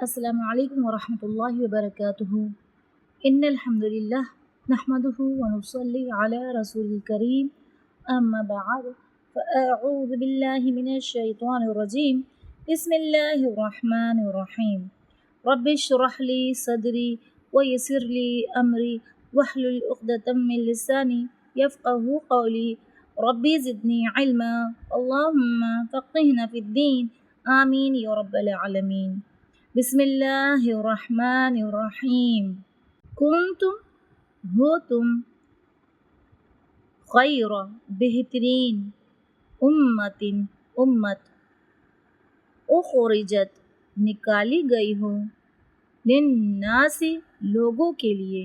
السلام علیکم ورحمۃ اللہ وبرکاتہ۔ ان الحمد للہ نحمده ونصلی علی رسول الکریم اما بعد فاعوذ باللہ من الشیطان الرجیم بسم اللہ الرحمن الرحیم رب اشرح لی صدری ویسر لی امری واحلل عقدۃ من لسانی یفقهوا قولی ربی زدنی علما اللہم فقہنا فی الدین آمین یا رب العالمین۔ بسم اللہ الرحمن الرحیم۔ کنتم ہو تم خیر بہترین امت اخرجت نکالی گئی ہو للناس لوگوں کے لیے،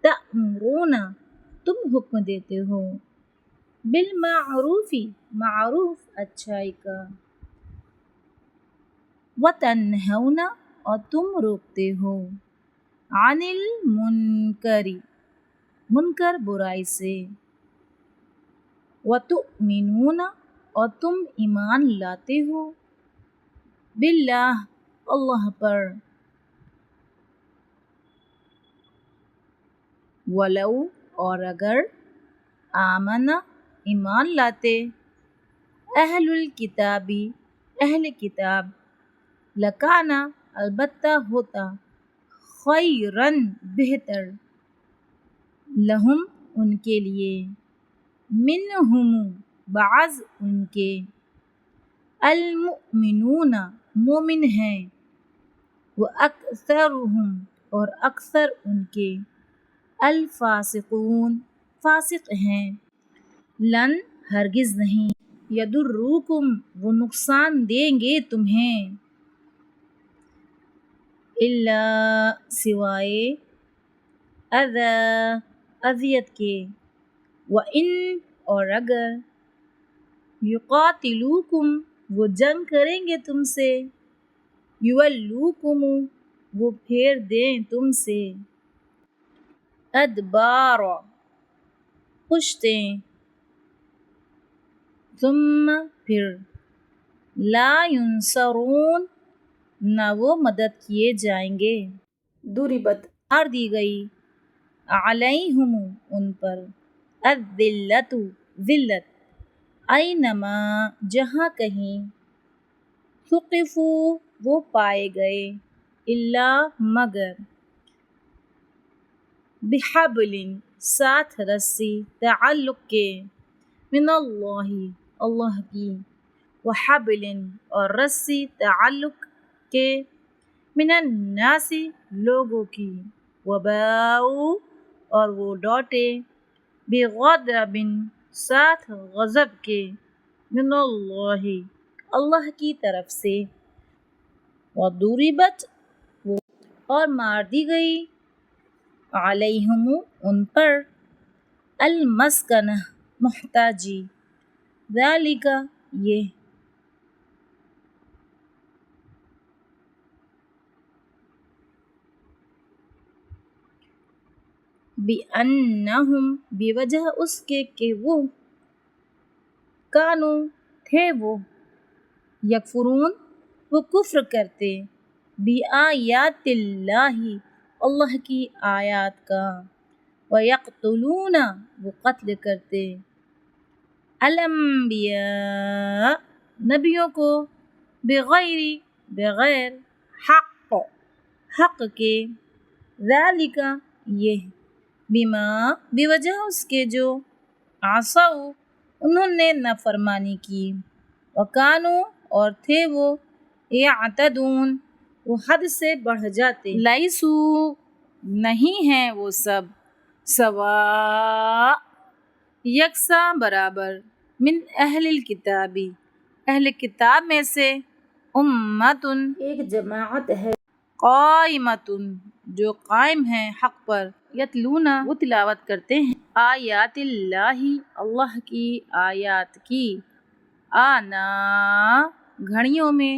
تأمرون تم حکم دیتے ہو، بالمعروف معروف اچھائی کا، وتنہون اور تم روکتے ہو، عن المنکر منکر برائی سے، وتؤمنون اور تم ایمان لاتے ہو، باللہ اللہ پر، ولو اور اگر، آمن ایمان لاتے، اہل الکتابی اہل کتاب، لکانا البتہ ہوتا، خیرن بہتر، لہم ان کے لیے، منہم بعض ان کے، المؤمنون مومن ہیں، واکثرہم اور اکثر ان کے، الفاسقون فاسق ہیں، لن ہرگز نہیں، یضروکم وہ نقصان دیں گے تمہیں، الا سوائے، اذی اذیت کے، وان اور اگر، یقاتلوکم وہ جنگ کریں گے تم سے، یولوکم وہ پھیر دیں تم سے، ادبار پشتیں، ثم پھر، لا ینصرون نہ وہ مدد کیے جائیں گے، ضربت مار دی گئی، علیہم ان پر، الذلۃ ذلت، اینما جہاں کہیں، ثقفوا وہ پائے گئے، الا مگر، بحبل ساتھ رسی، تعلق کے، من اللہ اللہ کی، وحبل اور رسی تعلق کے، من الناس لوگوں کی، وباؤ اور وہ ڈوٹے، بغضب ساتھ غضب کے، من اللہ اللہ کی طرف سے، وضربت اور مار دی گئی، علیہم ان پر، المسکنہ محتاجی، ذالک یہ، بِأَنَّهُمْ بوجہ اس کے کہ وہ، کانو تھے وہ، یکفرون وہ کفر کرتے، بِآیاتِ اللہ اللہ کی آیات کا، وَيَقْتُلُونَ وہ قتل کرتے، الانبیاء نبیوں کو، بغیر حق کے، ذالک یہ، بما بوجہ اس کے جو، عصوا انہوں نے نافرمانی کی، وکانوا اور تھے وہ، یعتدون وہ حد سے بڑھ جاتے، لیسو نہیں ہیں وہ سب، سواء یکساں برابر، من اہل الکتابی اہل کتاب میں سے، امتن ایک جماعت ہے، قائمتن جو قائم ہیں حق پر، یتلون وہ تلاوت کرتے ہیں، آیات اللہ اللہ کی آیات کی، آنا گھڑیوں میں،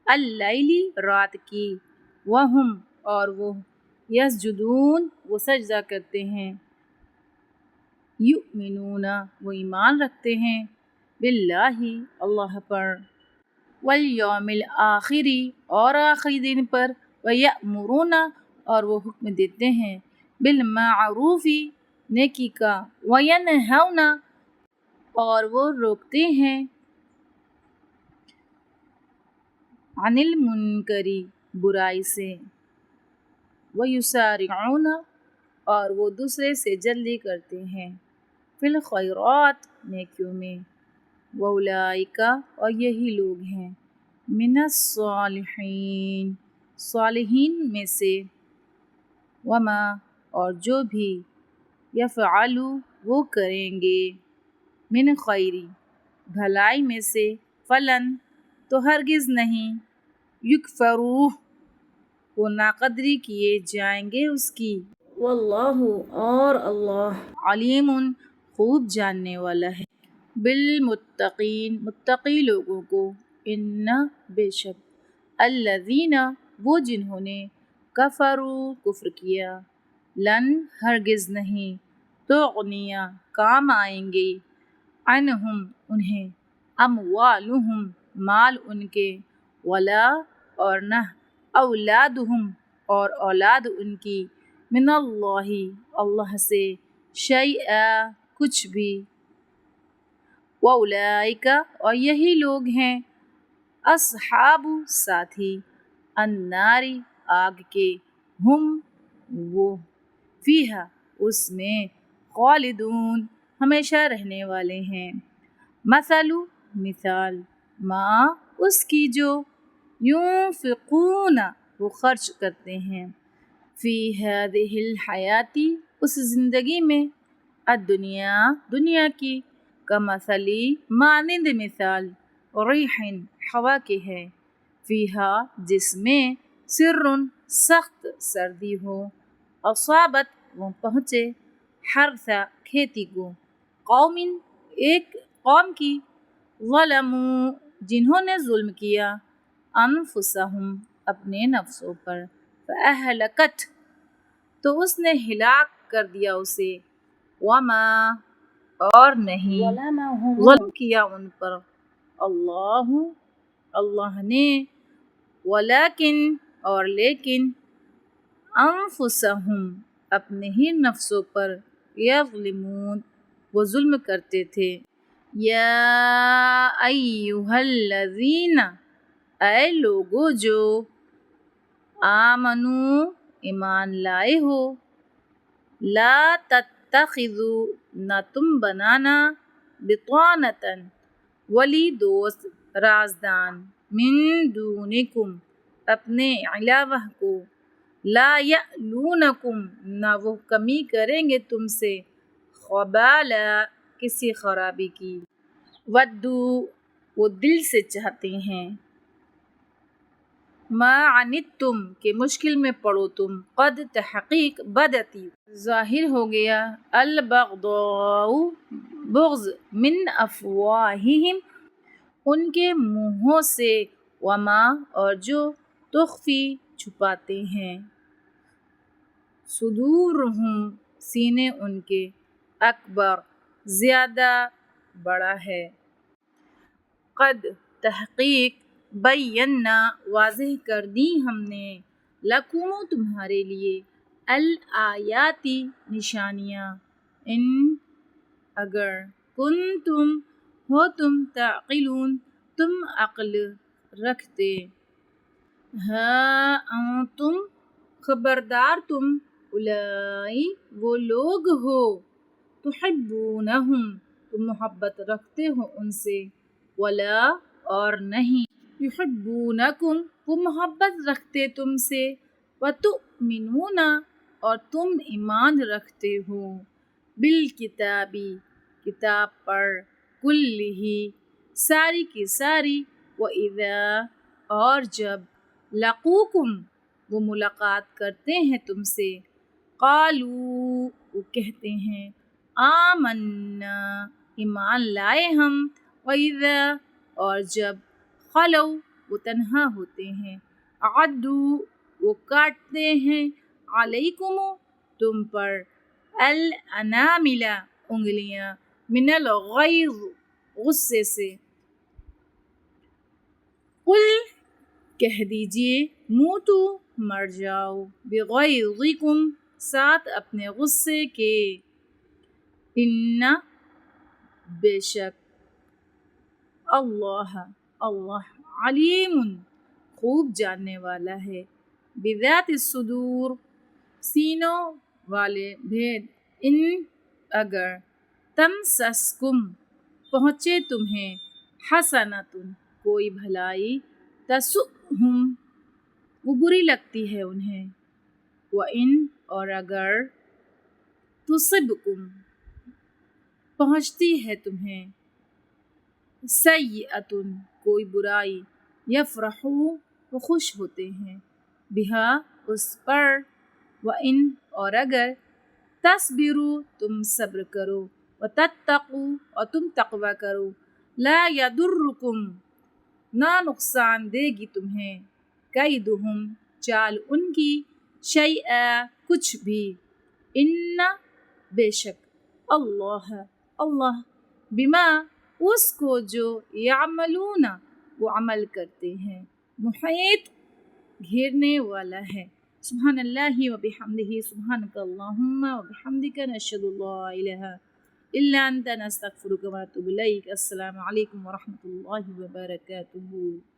اللیل رات کی، وہم اور وہ، یسجدون وہ سجدہ کرتے ہیں، یؤمنون وہ ایمان رکھتے ہیں، باللہ اللہ پر، والیوم الآخری اور آخری دن پر، ویأمرون اور وہ حکم دیتے ہیں، بالمعروف نیکی کا، وینہون اور وہ روکتے ہیں، عن المنکری برائی سے، ویسارعون اور وہ دوسرے سے جلدی کرتے ہیں، فی الخیرات نیکیوں میں، واولئک اور یہی لوگ ہیں، من الصالحین صالحین میں سے، وما اور جو بھی یفعلوا وہ کریں گے، من خیری بھلائی میں سے، فلن تو ہرگز نہیں، یکفروہ وہ ناقدری کیے جائیں گے اس کی، واللہ اور اللہ علیم خوب جاننے والا ہے، بالمتقین متقی لوگوں کو، ان بے شک الذین وہ جنہوں نے کفروا کفر کیا، لن ہرگز نہیں، تغنیا کام آئیں گے، عنہم انہیں، اموالہم مال ان کے، ولا اور نہ، اولادہم اور اولاد ان کی، من اللہ اللہ سے، شیئا کچھ بھی، واولئک اور یہی لوگ ہیں، اصحاب ساتھی، النار آگ کے، ہم وہ، فیہا اس میں، خالدون ہمیشہ رہنے والے ہیں، مثل مثال، ما اس کی جو، ینفقون وہ خرچ کرتے ہیں، فی ہذہ الحیاتی اس زندگی میں، الدنیا دنیا کی، کمثلی مانند مثال، ریح ہوا کے ہے، فیہا جس میں، سر سخت سردی ہو، اصابت وہ پہنچے، حرث کھیتی کو، قوم ایک قوم کی، ظلموا جنہوں نے ظلم کیا، انفسہم اپنے نفسوں پر، فاہلکت تو اس نے ہلاک کر دیا اسے، وما اور نہیں، ظلم کیا ان پر، اللہ اللہ نے، ولیکن اور لیکن، انفسہم اپنے ہی نفسوں پر، یظلمون وہ ظلم کرتے تھے، یا ایہا الذین اے لوگو جو، آمنو ایمان لائے ہو، لا تتخذوا نہ تم بنانا، بطانۃ ولی دوست، رازدان، من دونکم اپنے علاوہ کو، لا یألونکم نہ وہ کمی کریں گے تم سے، خبالا کسی خرابی کی، ودو وہ دل سے چاہتے ہیں، ما عنتم کہ مشکل میں پڑو تم، قد تحقیق بدتی ظاہر ہو گیا، البغضاء بغض، من افواہہم ان کے منہوں سے، وما اور جو، تخفی چھپاتے ہیں، صدورہم سینے ان کے، اکبر زیادہ بڑا ہے، قد تحقیق، بینا واضح کر دی ہم نے، لکم تمہارے لیے، الآیاتی نشانیاں، ان اگر، کنتم ہو تم، تعقلون تم عقل رکھتے، ہاں انتم خبردار تم، اولائی وہ لوگ ہو، تحبونہم تم محبت رکھتے ہو ان سے، ولا اور نہیں، یحبونکم وہ محبت رکھتے تم سے، وتؤمنون اور تم ایمان رکھتے ہو، بالکتابی کتاب پر، کلہ ساری کی ساری، وَإِذَا اور جب، لقوکم وہ ملاقات کرتے ہیں تم سے، قالوا وہ کہتے ہیں، آمنا ایمان لائے ہم، وَإِذَا اور جب، خلو وہ تنہا ہوتے ہیں، عدو وہ کاٹتے ہیں، علیکم تم پر، الانامل انگلیاں، من الغیظ غصے سے۔ قل کہہ دیجئے موتو مر جاؤ بغیظکم ساتھ اپنے غصے کے، ان بے شک اللہ علیم خوب جاننے والا ہے، بذات الصدور سینوں والے بھید، ان اگر تمسسکم پہنچے تمہیں حسنۃ کوئی بھلائی، تسؤہم وہ بری لگتی ہے انہیں، وَإِنْ اور اگر تصبکم پہنچتی ہے تمہیں سیئۃ کوئی برائی، یفرحوا وہ خوش ہوتے ہیں، بہا اس پر، وَإِنْ اور اگر تصبروا تم صبر کرو، وتتقوا اور تم تقوی کرو، لا یضرکم نہ نقصان دے گی تمہیں، کیدہم چال ان کی، شیئا کچھ بھی، ان بے شک اللہ بما اس کو جو یعملون وہ عمل کرتے ہیں، محیط گھیرنے والا ہے۔ سبحان اللہ و بحمدہ سبحانک اللہم و بحمدک نشہد لا الہ الا انت نستغفرک و نتوب الیک۔ السلام علیکم و رحمۃ اللہ وبرکاتہ۔